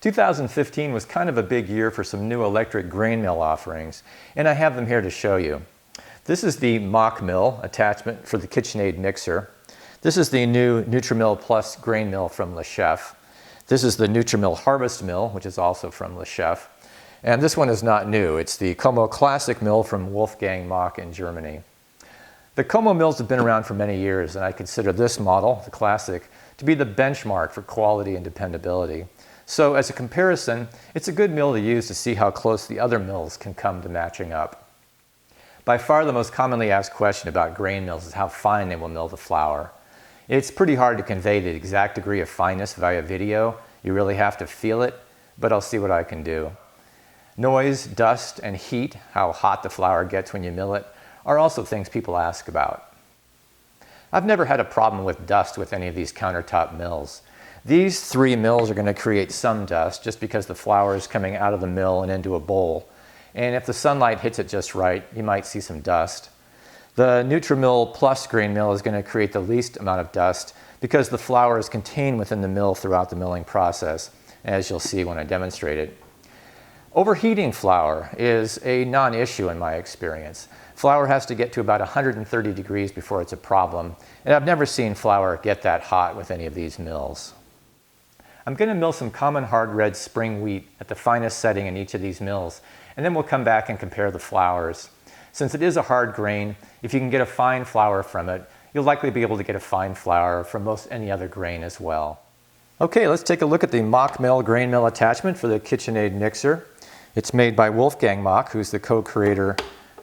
2015 was kind of a big year for some new electric grain mill offerings, and I have them here to show you. This is the Mockmill attachment for the KitchenAid mixer. This is the new Nutrimill Plus grain mill from Le Chef. This is the Nutrimill Harvest mill, which is also from Le Chef. And this one is not new. It's the Como Classic mill from Wolfgang Mock in Germany. The Como mills have been around for many years, and I consider this model, the Classic, to be the benchmark for quality and dependability. So as a comparison, it's a good mill to use to see how close the other mills can come to matching up. By far the most commonly asked question about grain mills is how fine they will mill the flour. It's pretty hard to convey the exact degree of fineness via video. You really have to feel it, but I'll see what I can do. Noise, dust, and heat, how hot the flour gets when you mill it, are also things people ask about. I've never had a problem with dust with any of these countertop mills. These three mills are going to create some dust just because the flour is coming out of the mill and into a bowl. And if the sunlight hits it just right, you might see some dust. The Nutrimill Plus grain mill is going to create the least amount of dust because the flour is contained within the mill throughout the milling process, as you'll see when I demonstrate it. Overheating flour is a non-issue in my experience. Flour has to get to about 130 degrees before it's a problem, and I've never seen flour get that hot with any of these mills. I'm going to mill some common hard red spring wheat at the finest setting in each of these mills, and then we'll come back and compare the flours. Since it is a hard grain, if you can get a fine flour from it, you'll likely be able to get a fine flour from most any other grain as well. Okay, let's take a look at the Mockmill grain mill attachment for the KitchenAid mixer. It's made by Wolfgang Mock, who's the co-creator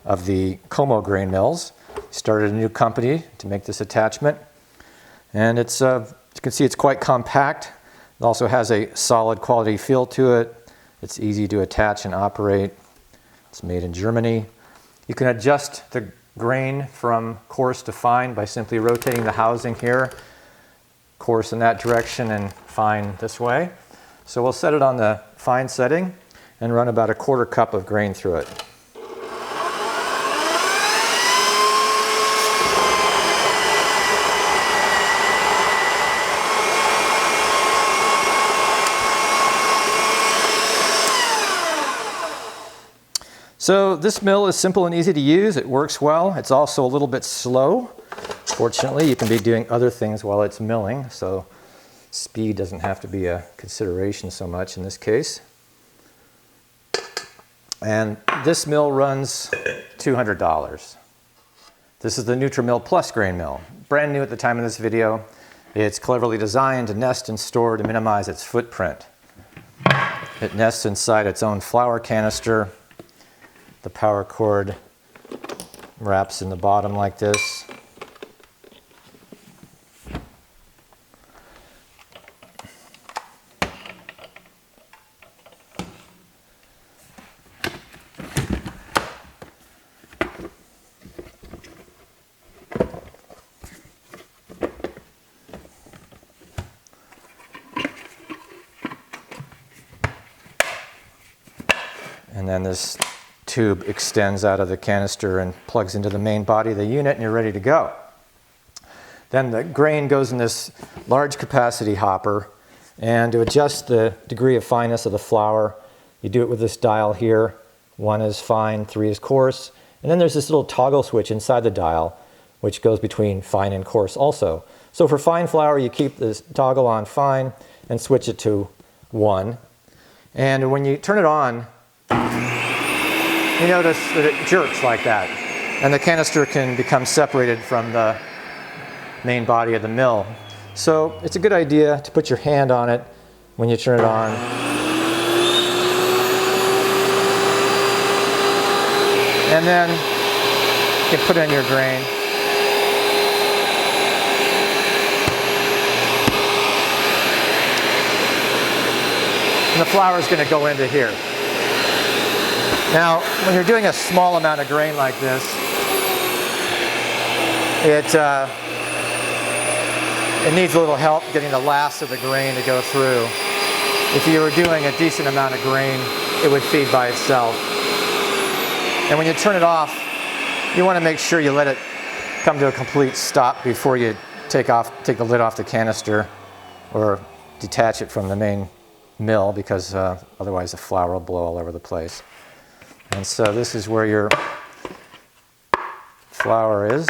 of the Como grain mills. He started a new company to make this attachment, and it's you can see it's quite compact. It also has a solid quality feel to it. It's easy to attach and operate. It's made in Germany. You can adjust the grain from coarse to fine by simply rotating the housing here. Coarse in that direction and fine this way. So we'll set it on the fine setting and run about 1/4 cup of grain through it. So this mill is simple and easy to use. It works well. It's also a little bit slow. Fortunately, you can be doing other things while it's milling, so speed doesn't have to be a consideration so much in this case. And this mill runs $200. This is the Nutrimill Plus grain mill. Brand new at the time of this video. It's cleverly designed to nest and store to minimize its footprint. It nests inside its own flour canister. The power cord wraps in the bottom like this. And then this tube extends out of the canister and plugs into the main body of the unit, and you're ready to go. Then the grain goes in this large capacity hopper, and to adjust the degree of fineness of the flour, you do it with this dial here. 1 is fine, 3 is coarse, and then there's this little toggle switch inside the dial which goes between fine and coarse also. So for fine flour, you keep this toggle on fine and switch it to 1. And when you turn it on, you notice that it jerks like that, and the canister can become separated from the main body of the mill. So it's a good idea to put your hand on it when you turn it on. And then you can put in your grain. And the flour is going to go into here. Now, when you're doing a small amount of grain like this, it needs a little help getting the last of the grain to go through. If you were doing a decent amount of grain, it would feed by itself. And when you turn it off, you want to make sure you let it come to a complete stop before you take the lid off the canister or detach it from the main mill because otherwise the flour will blow all over the place. And so this is where your flour is.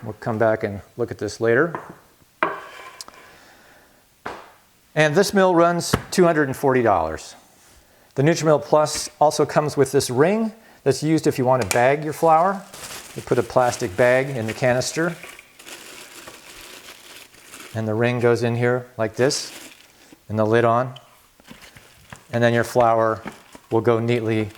We'll come back and look at this later. And this mill runs $240. The Nutrimill Plus also comes with this ring that's used if you want to bag your flour. You put a plastic bag in the canister, and the ring goes in here like this, and the lid on, and then your flour will go neatly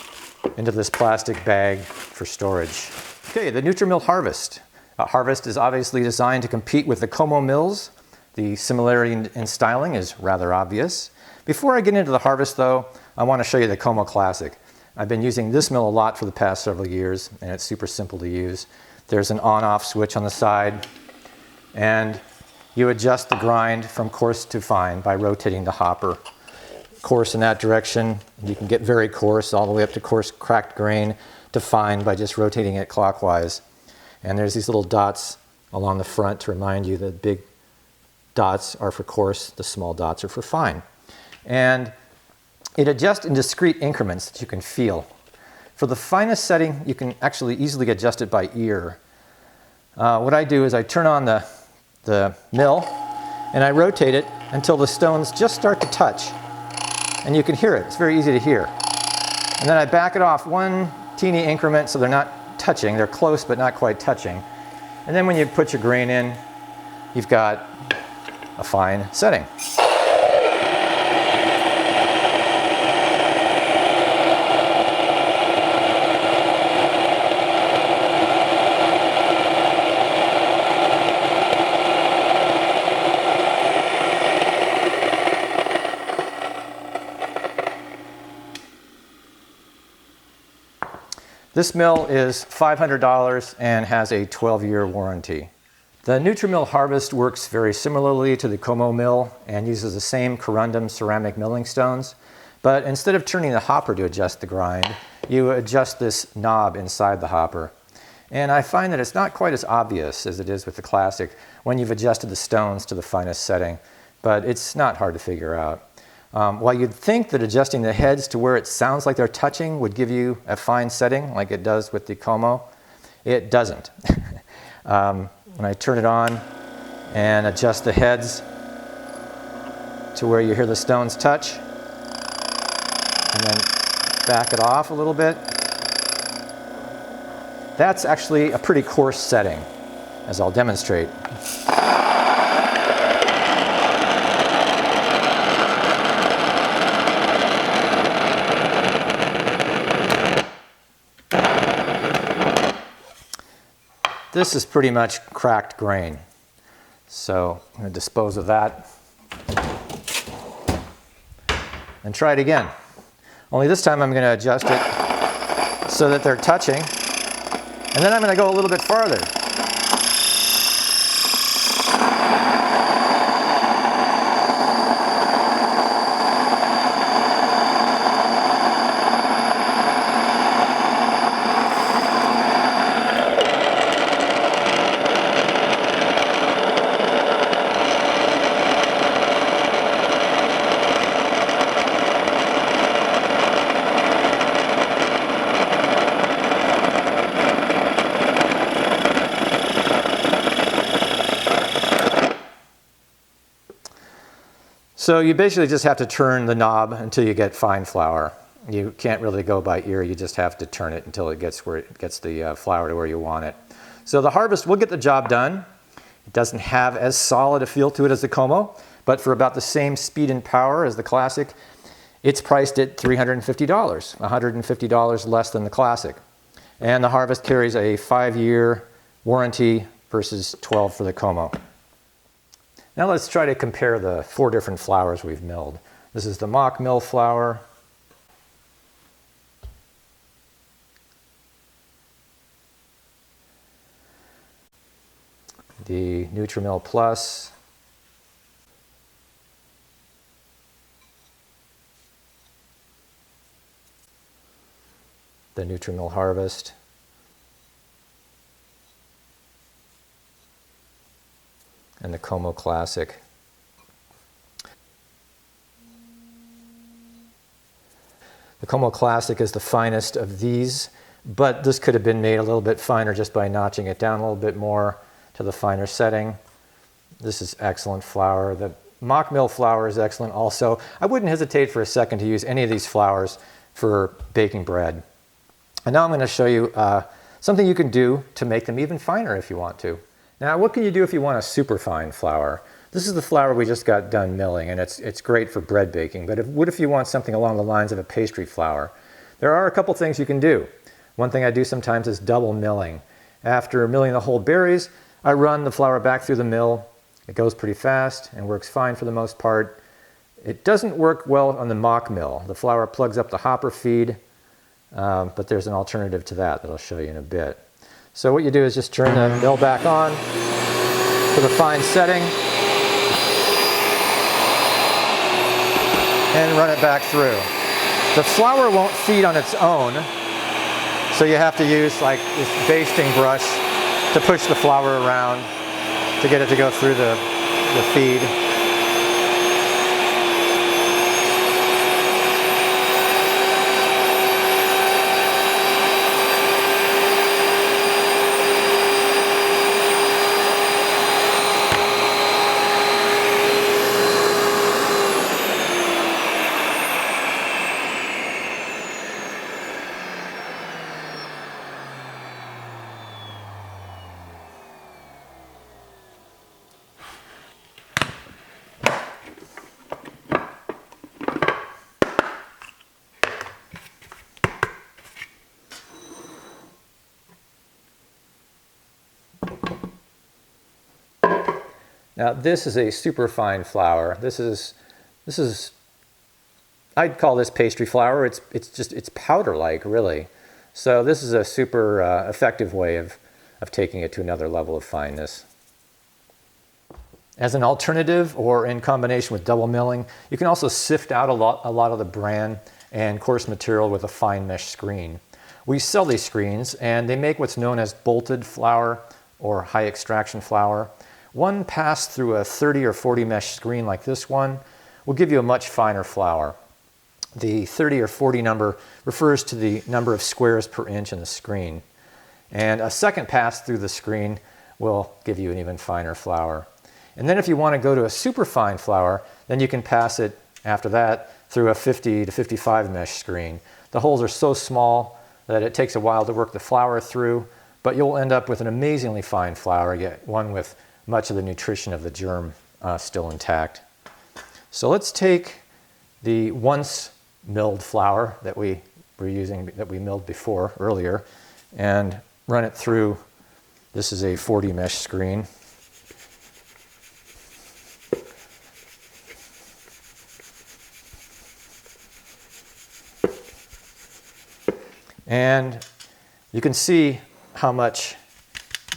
into this plastic bag for storage. Okay, the Nutrimill Harvest. Harvest is obviously designed to compete with the Como mills. The similarity in styling is rather obvious. Before I get into the Harvest though, I want to show you the Como Classic. I've been using this mill a lot for the past several years, and it's super simple to use. There's an on-off switch on the side, and you adjust the grind from coarse to fine by rotating the hopper. Coarse in that direction, you can get very coarse all the way up to coarse cracked grain to fine by just rotating it clockwise. And there's these little dots along the front to remind you that big dots are for coarse, the small dots are for fine. And it adjusts in discrete increments that you can feel. For the finest setting, you can actually easily adjust it by ear. What I do is I turn on the mill and I rotate it until the stones just start to touch. And you can hear it, it's very easy to hear. And then I back it off one teeny increment so they're not touching, they're close but not quite touching. And then when you put your grain in, you've got a fine setting. This mill is $500 and has a 12-year warranty. The Nutrimill Harvest works very similarly to the Como mill and uses the same corundum ceramic milling stones, but instead of turning the hopper to adjust the grind, you adjust this knob inside the hopper. And I find that it's not quite as obvious as it is with the Classic when you've adjusted the stones to the finest setting, but it's not hard to figure out. While you'd think that adjusting the heads to where it sounds like they're touching would give you a fine setting like it does with the Como, it doesn't. When I turn it on and adjust the heads to where you hear the stones touch, and then back it off a little bit, that's actually a pretty coarse setting, as I'll demonstrate. This is pretty much cracked grain. So I'm going to dispose of that and try it again. Only this time I'm going to adjust it so that they're touching, and then I'm going to go a little bit farther. So you basically just have to turn the knob until you get fine flour. You can't really go by ear, you just have to turn it until it gets where it gets the flour to where you want it. So the Harvest will get the job done. It doesn't have as solid a feel to it as the Como, but for about the same speed and power as the Classic, it's priced at $350, $150 less than the Classic. And the Harvest carries a 5-year warranty versus 12 for the Como. Now let's try to compare the 4 different flours we've milled. This is the Mockmill flour, the Nutrimill Plus, the Nutrimill Harvest, and the Como Classic. The Como Classic is the finest of these, but this could have been made a little bit finer just by notching it down a little bit more to the finer setting. This is excellent flour. The Mockmill flour is excellent also. I wouldn't hesitate for a second to use any of these flours for baking bread. And now I'm going to show you something you can do to make them even finer if you want to. Now, what can you do if you want a super fine flour? This is the flour we just got done milling, and it's great for bread baking. But what if you want something along the lines of a pastry flour? There are a couple things you can do. One thing I do sometimes is double milling. After milling the whole berries, I run the flour back through the mill. It goes pretty fast and works fine for the most part. It doesn't work well on the Mockmill. The flour plugs up the hopper feed, but there's an alternative to that I'll show you in a bit. So what you do is just turn the mill back on to the fine setting and run it back through. The flour won't feed on its own, so you have to use like this basting brush to push the flour around to get it to go through the feed. Now this is a super fine flour. This is I'd call this pastry flour. It's powder-like really. So this is a super effective way of taking it to another level of fineness. As an alternative or in combination with double milling, you can also sift out a lot of the bran and coarse material with a fine mesh screen. We sell these screens and they make what's known as bolted flour or high extraction flour. One passed through a 30 or 40 mesh screen like this one will give you a much finer flour. The 30 or 40 number refers to the number of squares per inch in the screen. And a second pass through the screen will give you an even finer flour. And then if you want to go to a super fine flour, then you can pass it after that through a 50 to 55 mesh screen. The holes are so small that it takes a while to work the flour through, but you'll end up with an amazingly fine flour, yet one with much of the nutrition of the germ still intact. So let's take the once milled flour that we were using, that we milled before earlier, and run it through. This is a 40 mesh screen. And you can see how much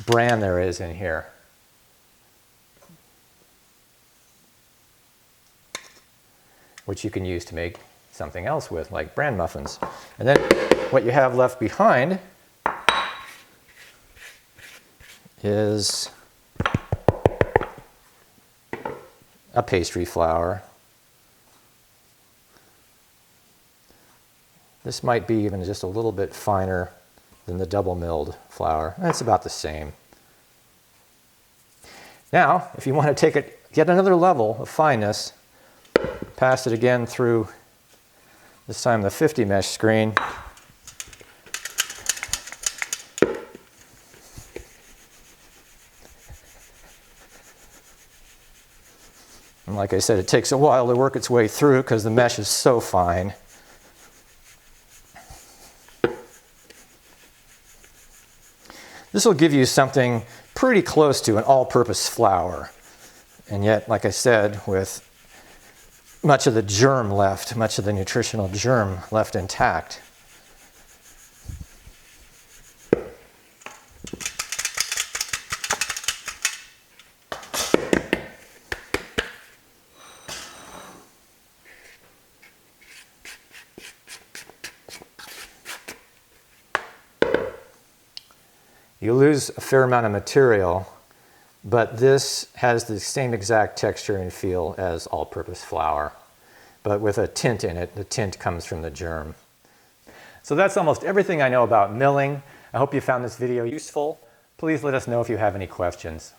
bran there is in here. Which you can use to make something else with, like bran muffins. And then what you have left behind is a pastry flour. This might be even just a little bit finer than the double milled flour. It's about the same. Now, if you want to take it yet another level of fineness, pass it again through, this time the 50 mesh screen. And like I said, it takes a while to work its way through because the mesh is so fine. This will give you something pretty close to an all-purpose flour. And yet, like I said, with much of the germ left, much of the nutritional germ left intact. You lose a fair amount of material but this has the same exact texture and feel as all-purpose flour, but with a tint in it. The tint comes from the germ. So that's almost everything I know about milling. I hope you found this video useful. Please let us know if you have any questions.